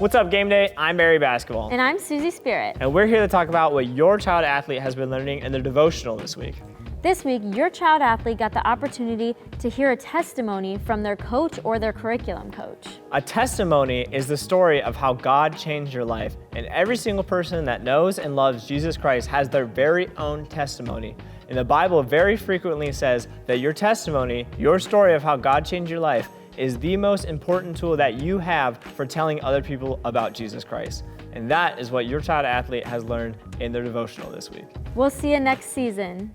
What's up, Game Day? I'm Barry Basketball. And I'm Susie Spirit. And we're here to talk about what your child athlete has been learning in their devotional this week. This week, your child athlete got the opportunity to hear a testimony from their coach or their curriculum coach. A testimony is the story of how God changed your life, and every single person that knows and loves Jesus Christ has their very own testimony. And the Bible very frequently says that your testimony, your story of how God changed your life, is the most important tool that you have for telling other people about Jesus Christ. And that is what your child athlete has learned in their devotional this week. We'll see you next season.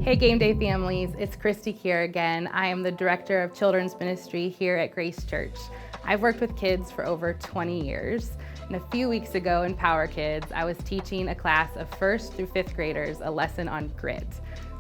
Hey Game Day families, it's Christy here again. I am the Director of Children's Ministry here at Grace Church. I've worked with kids for over 20 years. And a few weeks ago in Power Kids, I was teaching a class of 1st through 5th graders a lesson on grit.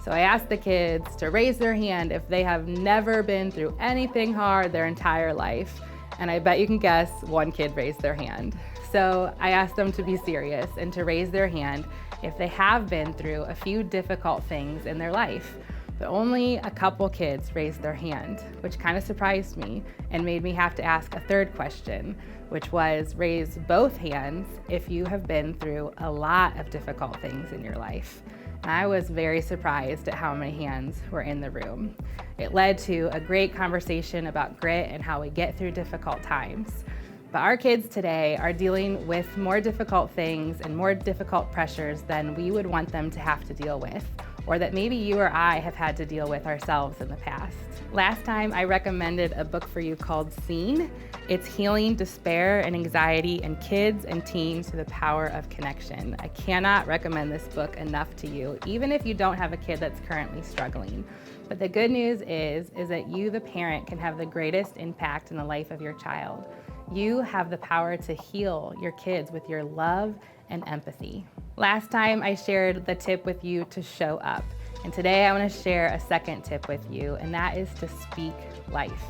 So I asked the kids to raise their hand if they have never been through anything hard their entire life. And I bet you can guess one kid raised their hand. So I asked them to be serious and to raise their hand if they have been through a few difficult things in their life. But only a couple kids raised their hand, which kind of surprised me and made me have to ask a third question, which was raise both hands if you have been through a lot of difficult things in your life. And I was very surprised at how many hands were in the room. It led to a great conversation about grit and how we get through difficult times. But our kids today are dealing with more difficult things and more difficult pressures than we would want them to have to deal with, or that maybe you or I have had to deal with ourselves in the past. Last time I recommended a book for you called Seen. It's healing despair and anxiety in kids and teens through the power of connection. I cannot recommend this book enough to you, even if you don't have a kid that's currently struggling. But the good news is that you, the parent, can have the greatest impact in the life of your child. You have the power to heal your kids with your love and empathy. Last time I shared the tip with you to show up. And today I want to share a second tip with you, and that is to speak life.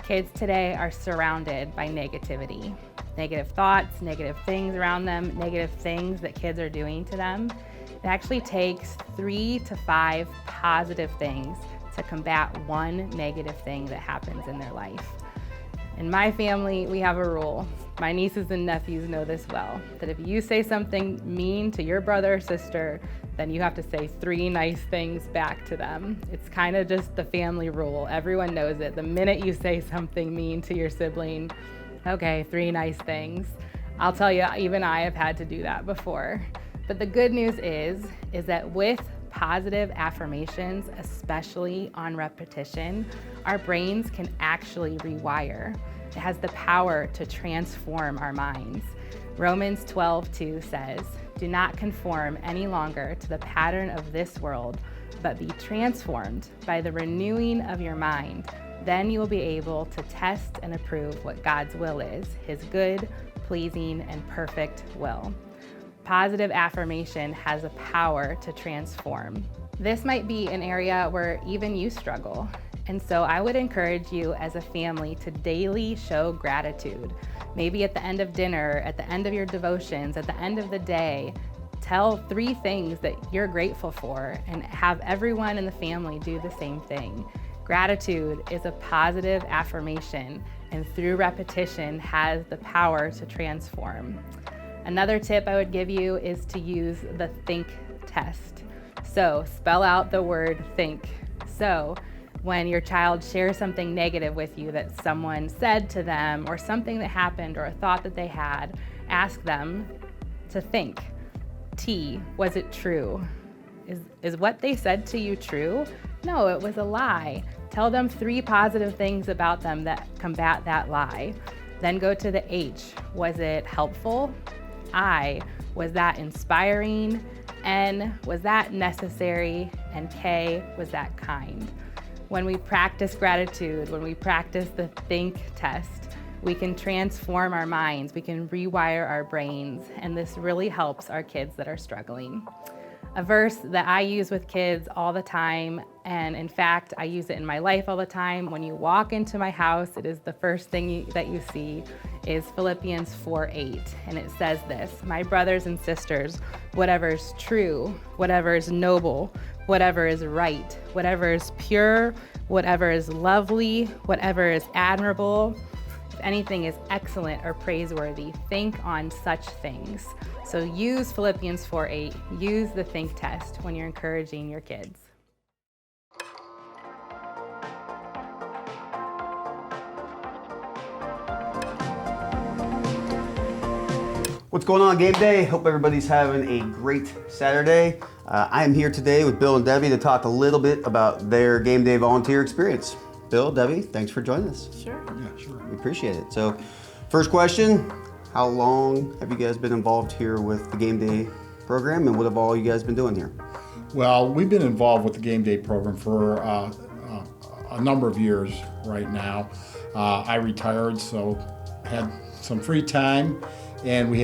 Kids today are surrounded by negativity. Negative thoughts, negative things around them, negative things that kids are doing to them. It actually takes 3 to 5 positive things to combat one negative thing that happens in their life. In my family, we have a rule. My nieces and nephews know this well, that if you say something mean to your brother or sister, then you have to say 3 nice things back to them. It's kind of just the family rule. Everyone knows it. The minute you say something mean to your sibling, okay, 3 nice things. I'll tell you, even I have had to do that before. But the good news is that with positive affirmations, especially on repetition, our brains can actually rewire. It has the power to transform our minds. Romans 12:2 says, "Do not conform any longer to the pattern of this world, but be transformed by the renewing of your mind. Then you will be able to test and approve what God's will is, his good, pleasing, and perfect will." Positive affirmation has a power to transform. This might be an area where even you struggle. And so I would encourage you as a family to daily show gratitude. Maybe at the end of dinner, at the end of your devotions, at the end of the day, tell 3 things that you're grateful for and have everyone in the family do the same thing. Gratitude is a positive affirmation, and through repetition has the power to transform. Another tip I would give you is to use the think test. So spell out the word think. So when your child shares something negative with you that someone said to them, or something that happened, or a thought that they had, ask them to think. T, was it true? Is what they said to you true? No, it was a lie. Tell them 3 positive things about them that combat that lie. Then go to the H, was it helpful? I, was that inspiring? N, was that necessary? And K, was that kind? When we practice gratitude, when we practice the think test, we can transform our minds, we can rewire our brains, and this really helps our kids that are struggling. A verse that I use with kids all the time And in fact, I use it in my life all the time. When you walk into my house, it is the first thing that you see is Philippians 4:8. And it says this, "My brothers and sisters, whatever is true, whatever is noble, whatever is right, whatever is pure, whatever is lovely, whatever is admirable, if anything is excellent or praiseworthy, think on such things." So use Philippians 4:8, use the think test when you're encouraging your kids. What's going on, Game Day? Hope everybody's having a great Saturday. I am here today with Bill and Debbie to talk a little bit about their Game Day volunteer experience. Bill, Debbie, thanks for joining us. Sure. Yeah, sure. We appreciate it. So, first question, how long have you guys been involved here with the Game Day program, and what have all you guys been doing here? Well, we've been involved with the Game Day program for a number of years right now. I retired, so had some free time, and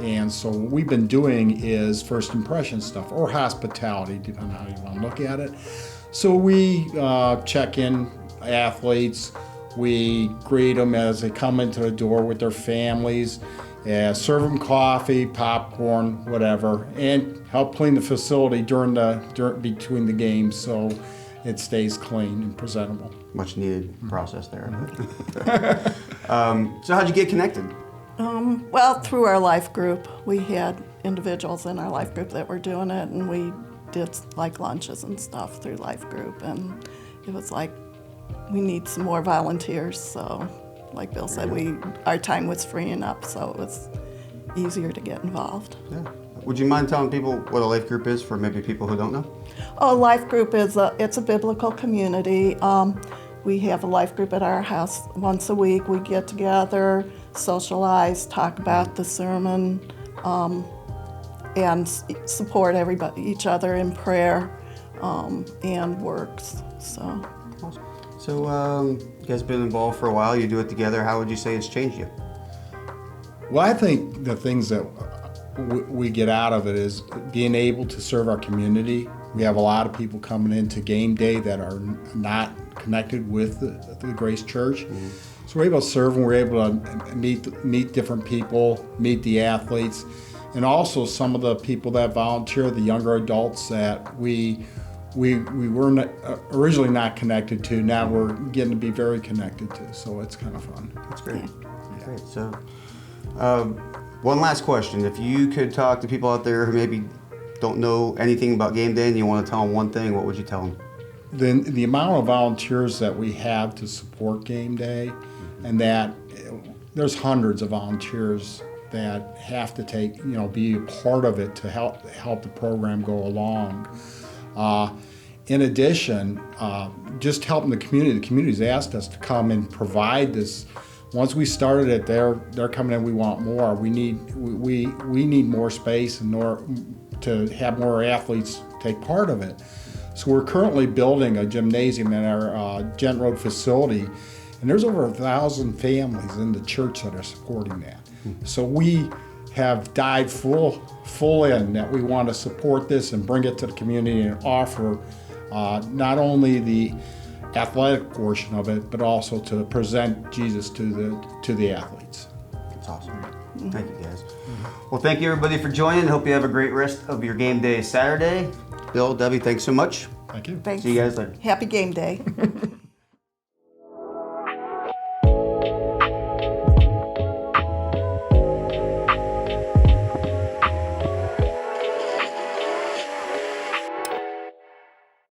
and so what we've been doing is first impression stuff or hospitality, depending on how you want to look at it. So we check in athletes, we greet them as they come into the door with their families, serve them coffee, popcorn, whatever, and help clean the facility between the games so it stays clean and presentable. Much needed process there. So how'd you get connected? Well, through our life group, we had individuals in our life group that were doing it, and we did like lunches and stuff through life group, and it was like, we need some more volunteers, so like Bill said, our time was freeing up, so it was easier to get involved. Yeah. Would you mind telling people what a life group is for maybe people who don't know? Oh, life group is it's a biblical community. We have a life group at our house once a week. We get together, socialize, talk about the sermon, and support each other in prayer and works. So. So you guys been involved for a while. You do it together. How would you say it's changed you? Well, I think the things that we get out of it is being able to serve our community. We have a lot of people coming into Game Day that are not connected with the Grace Church. Mm-hmm. So we're able to serve and we're able to meet different people, meet the athletes, and also some of the people that volunteer, the younger adults that we were originally not connected to. Now we're getting to be very connected to. So it's kind of fun. That's great. Yeah. Great. So one last question. If you could talk to people out there who maybe don't know anything about Game Day and you want to tell them one thing, what would you tell them? The amount of volunteers that we have to support Game Day, and that there's hundreds of volunteers that have to be a part of it to help the program go along. In addition, just helping the community. The community's asked us to come and provide this. Once we started it, they're coming in. We want more. We need more space and to have more athletes take part of it. So we're currently building a gymnasium in our Gent Road facility, and there's over 1,000 families in the church that are supporting that. So we have dived full in that we want to support this and bring it to the community and offer not only the athletic portion of it, but also to present Jesus to the athletes. That's awesome. Thank you, guys. Well, thank you everybody for joining. Hope you have a great rest of your Game Day Saturday. Bill, Debbie, thanks so much. Thank you. Thanks. See you guys later. Happy Game Day.